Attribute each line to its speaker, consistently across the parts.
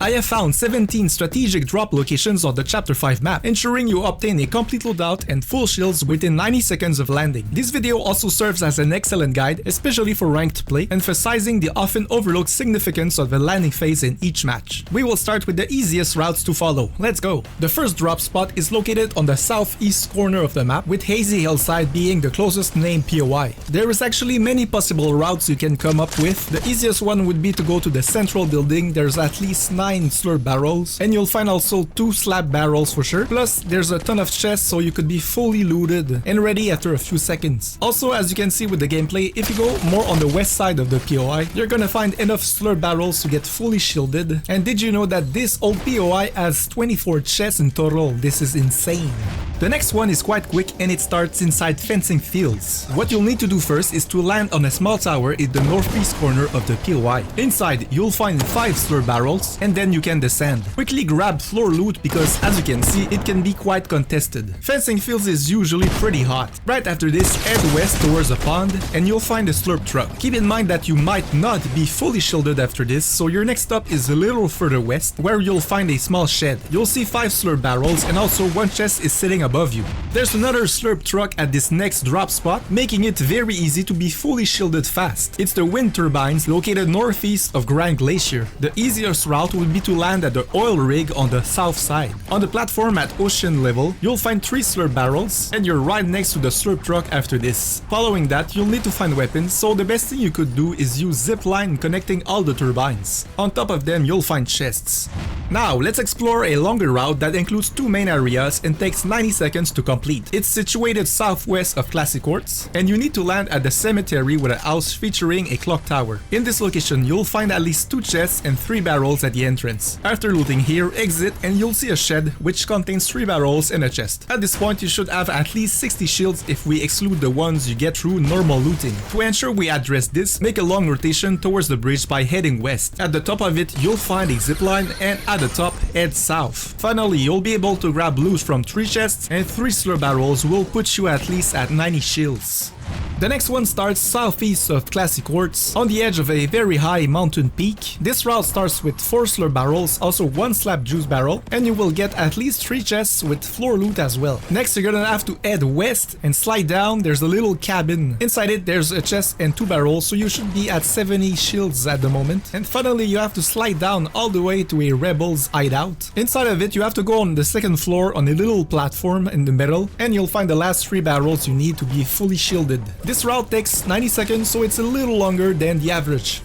Speaker 1: I have found 17 strategic drop locations on the Chapter 5 map, ensuring you obtain a complete loadout and full shields within 90 seconds of landing. This video also serves as an excellent guide, especially for ranked play, emphasizing the often overlooked significance of the landing phase in each match. We will start with the easiest routes to follow. Let's go! The first drop spot is located on the southeast corner of the map, with Hazy Hillside being the closest named POI. There is actually many possible routes you can come up with. The easiest one would be to go to the central building. There's at least 9 slurp barrels, and you'll find also 2 slab barrels for sure. Plus, there's a ton of chests, so you could be fully looted and ready after a few seconds. Also, as you can see with the gameplay, if you go more on the west side of the POI, you're gonna find enough slurp barrels to get fully shielded. And did you know that this old POI has 24 chests in total? This is insane. The next one is quite quick and it starts inside fencing fields. What you'll need to do first is to land on a small tower in the northeast corner of the POI. Inside, you'll find 5 slurp barrels and then you can descend. Quickly grab floor loot because as you can see, it can be quite contested. Fencing fields is usually pretty hot. Right after this, head west towards a pond and you'll find a slurp truck. Keep in mind that you might not be fully shielded after this, so your next stop is a little further west where you'll find a small shed. You'll see 5 slurp barrels and also 1 chest is sitting above you. There's another slurp truck at this next drop spot, making it very easy to be fully shielded fast. It's the wind turbines located northeast of Grand Glacier. The easiest route would be to land at the oil rig on the south side. On the platform at ocean level, you'll find 3 slurp barrels and you're right next to the slurp truck after this. Following that, you'll need to find weapons, so the best thing you could do is use zipline connecting all the turbines. On top of them, you'll find chests. Now, let's explore a longer route that includes 2 main areas and takes 90 seconds to complete. It's situated southwest of Classic Courts, and you need to land at the cemetery with a house featuring a clock tower. In this location, you'll find at least 2 chests and 3 barrels at the entrance. After looting here, exit and you'll see a shed which contains 3 barrels and a chest. At this point, you should have at least 60 shields if we exclude the ones you get through normal looting. To ensure we address this, make a long rotation towards the bridge by heading west. At the top of it, you'll find a zipline and at the top, head south. Finally, you'll be able to grab loot from 3 chests and 3 slurp barrels will put you at least at 90 shields. The next one starts southeast of Classic Courts, on the edge of a very high mountain peak. This route starts with 4 slurp barrels, also 1 slab juice barrel, and you will get at least 3 chests with floor loot as well. Next, you're gonna have to head west and slide down. There's a little cabin. Inside it, there's a chest and 2 barrels, so you should be at 70 shields at the moment. And finally, you have to slide down all the way to a rebel's hideout. Inside of it, you have to go on the 2nd floor on a little platform in the middle, and you'll find the last 3 barrels you need to be fully shielded. This route takes 90 seconds, so it's a little longer than the average.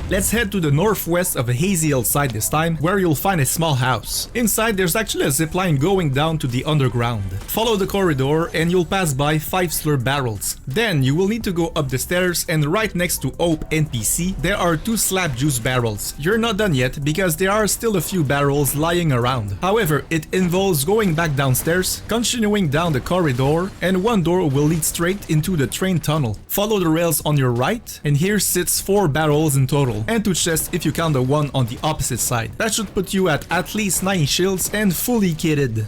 Speaker 1: Let's head to the northwest of Hazy Hillside this time, where you'll find a small house. Inside, there's actually a zipline going down to the underground. Follow the corridor and you'll pass by 5 slurp barrels. Then, you will need to go up the stairs and right next to Hope NPC, there are 2 slab juice barrels. You're not done yet because there are still a few barrels lying around. However, it involves going back downstairs, continuing down the corridor, and 1 door will lead straight into the train tunnel. Follow the rails on your right, and here sits 4 barrels in total, and 2 chests if you count the one on the opposite side. That should put you at least 90 shields and fully kitted.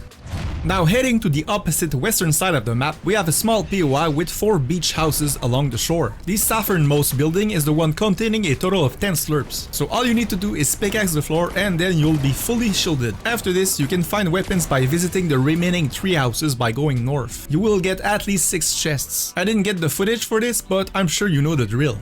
Speaker 1: Now heading to the opposite western side of the map, we have a small POI with 4 beach houses along the shore. The southernmost building is the one containing a total of 10 slurps. So all you need to do is pickaxe the floor and then you'll be fully shielded. After this, you can find weapons by visiting the remaining 3 houses by going north. You will get at least 6 chests. I didn't get the footage for this, but I'm sure you know the drill.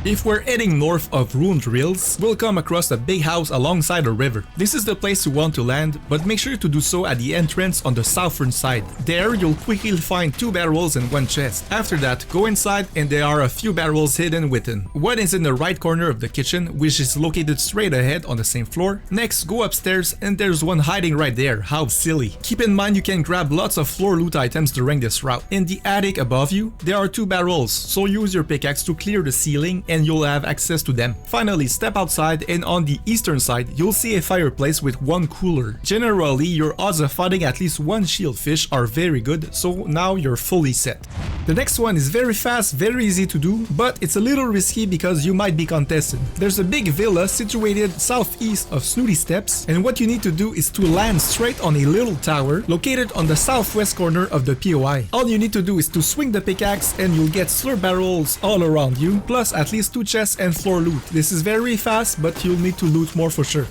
Speaker 1: If we're heading north of Ruined Rills, we'll come across a big house alongside a river. This is the place you want to land, but make sure to do so at the entrance on the southern side. There, you'll quickly find 2 barrels and 1 chest. After that, go inside and there are a few barrels hidden within. One is in the right corner of the kitchen, which is located straight ahead on the same floor. Next, go upstairs and there's one hiding right there. How silly. Keep in mind you can grab lots of floor loot items during this route. In the attic above you, there are 2 barrels, so use your pickaxe to clear the ceiling and you'll have access to them. Finally, step outside and on the eastern side, you'll see a fireplace with 1 cooler. Generally, your odds of finding at least 1 shieldfish are very good, so now you're fully set. The next one is very fast, very easy to do, but it's a little risky because you might be contested. There's a big villa situated southeast of Snooty Steps, and what you need to do is to land straight on a little tower located on the southwest corner of the POI. All you need to do is to swing the pickaxe and you'll get slurp barrels all around you, plus at least 2 chests and floor loot. This is very fast, but you'll need to loot more for sure.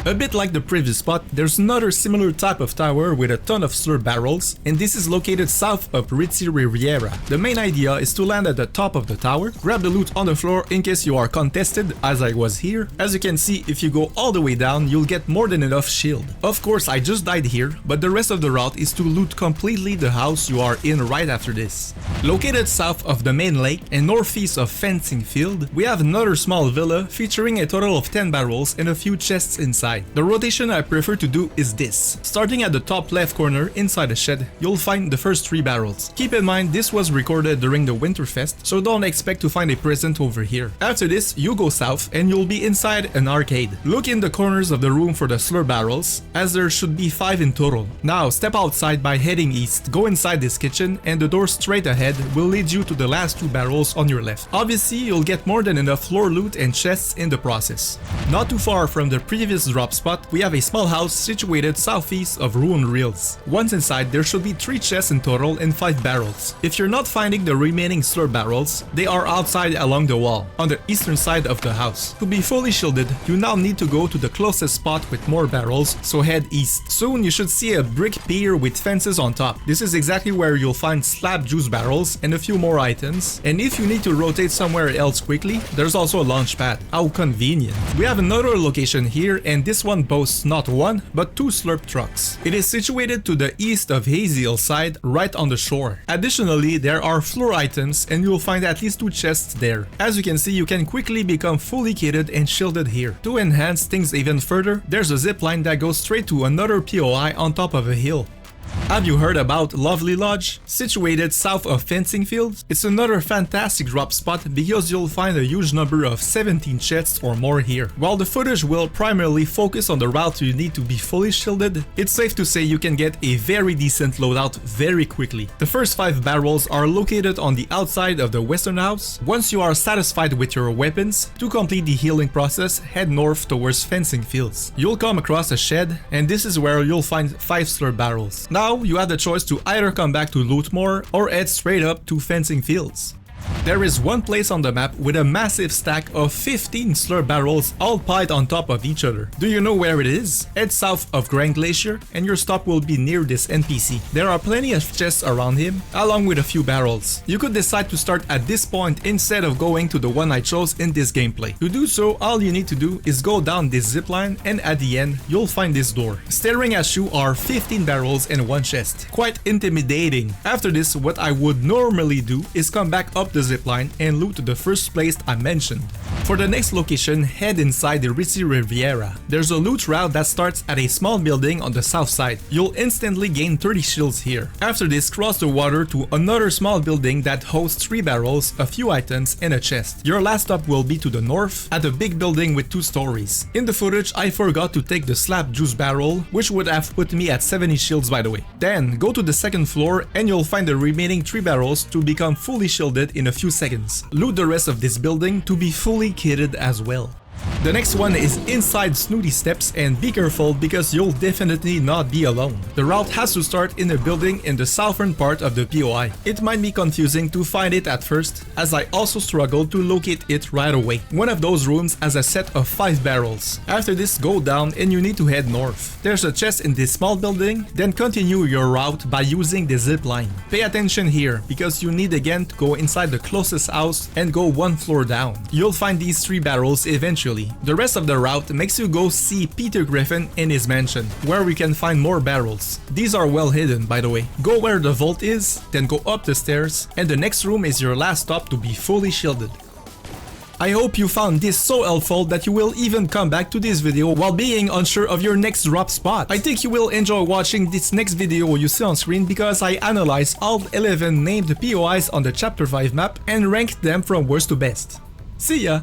Speaker 1: A bit like the previous spot, there's another similar type of tower with a ton of slurp barrels, and this is located south of Ritzy Riviera. The main idea is to land at the top of the tower, grab the loot on the floor in case you are contested, as I was here. As you can see, if you go all the way down, you'll get more than enough shield. Of course, I just died here, but the rest of the route is to loot completely the house you are in right after this. Located south of the main lake and northeast of Fencing Field, we have another small villa featuring a total of 10 barrels and a few chests inside. The rotation I prefer to do is this. Starting at the top left corner inside the shed, you'll find the first 3 barrels. Keep in mind this was recorded during the Winterfest, so don't expect to find a present over here. After this, you go south and you'll be inside an arcade. Look in the corners of the room for the slurp barrels, as there should be 5 in total. Now step outside by heading east, go inside this kitchen, and the door straight ahead will lead you to the last 2 barrels on your left. Obviously, you'll get more than enough floor loot and chests in the process. Not too far from the previous drop spot, we have a small house situated southeast of Ruin Reels. Once inside, there should be 3 chests in total and 5 barrels. If you're not finding the remaining slurp barrels, they are outside along the wall, on the eastern side of the house. To be fully shielded, you now need to go to the closest spot with more barrels, so head east. Soon you should see a brick pier with fences on top. This is exactly where you'll find slab juice barrels and a few more items, and if you need to rotate somewhere else quickly, there's also a launch pad. How convenient. We have another location here, and this one boasts not 1 but 2 slurp trucks. It is situated to the east of Hazy Hillside, right on the shore. Additionally, there are floor items and you'll find at least 2 chests there. As you can see, you can quickly become fully kitted and shielded here. To enhance things even further, there's a zip line that goes straight to another POI on top of a hill. Have you heard about Lovely Lodge? Situated south of Fencing Fields, it's another fantastic drop spot because you'll find a huge number of 17 chests or more here. While the footage will primarily focus on the route you need to be fully shielded, it's safe to say you can get a very decent loadout very quickly. The first 5 barrels are located on the outside of the western house. Once you are satisfied with your weapons, to complete the healing process, head north towards Fencing Fields. You'll come across a shed, and this is where you'll find 5 slurp barrels. Now you have the choice to either come back to loot more or head straight up to Fencing Fields. There is one place on the map with a massive stack of 15 slurp barrels all piled on top of each other. Do you know where it is? Head south of Grand Glacier and your stop will be near this NPC. There are plenty of chests around him, along with a few barrels. You could decide to start at this point instead of going to the one I chose in this gameplay. To do so, all you need to do is go down this zipline and at the end, you'll find this door. Staring at you are 15 barrels and 1 chest. Quite intimidating. After this, what I would normally do is come back up the zipline and loot the first place I mentioned. For the next location, head inside the Ritzy Riviera. There's a loot route that starts at a small building on the south side. You'll instantly gain 30 shields here. After this, cross the water to another small building that hosts 3 barrels, a few items, and a chest. Your last stop will be to the north, at a big building with 2 stories. In the footage, I forgot to take the slab juice barrel, which would have put me at 70 shields by the way. Then, go to the second floor and you'll find the remaining 3 barrels to become fully shielded in a few seconds. Loot the rest of this building to be fully kitted as well. The next one is inside Snooty Steps, and be careful because you'll definitely not be alone. The route has to start in a building in the southern part of the POI. It might be confusing to find it at first, as I also struggled to locate it right away. One of those rooms has a set of 5 barrels. After this, go down and you need to head north. There's a chest in this small building, then continue your route by using the zip line. Pay attention here because you need again to go inside the closest house and go 1 floor down. You'll find these 3 barrels eventually. The rest of the route makes you go see Peter Griffin in his mansion, where we can find more barrels. These are well hidden, by the way. Go where the vault is, then go up the stairs, and the next room is your last stop to be fully shielded. I hope you found this so helpful that you will even come back to this video while being unsure of your next drop spot. I think you will enjoy watching this next video you see on screen because I analyzed all 11 named POIs on the Chapter 5 map and ranked them from worst to best. See ya!